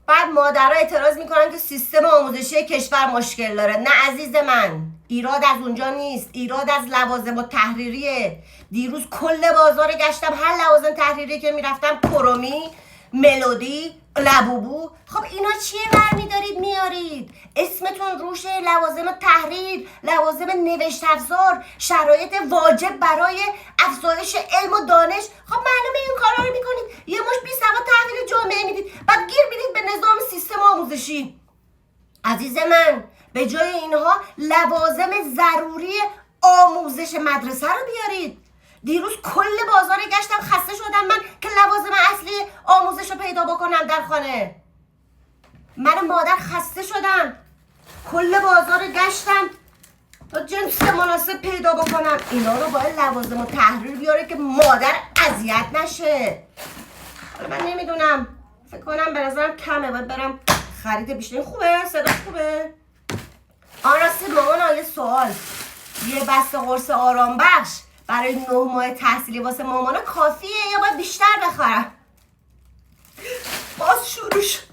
بعد مادرها اعتراض میکنن که سیستم آموزشی کشور مشکل داره. نه عزیز من، ایراد از اونجا نیست، ایراد از لوازم تحریریه. دیروز کل بازار گشتم، هر لوازم تحریری که میرفتم کرومی، ملودی، لبوبو. خب اینا چیه برمیدارید میارید؟ اسمتون روشه، لوازم تحریر، لوازم نوشت افزار، شرایط واجب برای افزایش علم و دانش. خب معلومه این کارا رو میکنید، یه مش بی سواد تحویل جامعه میدید، بعد گیر میدید به نظام سیستم آموزشی. عزیز من، به جای اینها لوازم ضروری آموزش مدرسه رو بیارید. دیروز کل بازار گشتم، خسته شدم من که لوازم اصلی آموزش رو پیدا بکنم در خانه. من مادر خسته شدم، کل بازار گشتم تا جنس مناسب پیدا بکنم. اینا رو باید لوازم و تحریر بیاره که مادر اذیت نشه. حالا من نمیدونم، فکر کنم به نظرم کمه، باید برم خرید بیشتر. خوبه؟ صدا خوبه؟ آن راستی مامان، یه سوال، یه بسته قرص آرام بخش برای 9 ماه تحصیلی واسه مامانا کافیه یا باید بیشتر بخرم؟ باز شروع شد.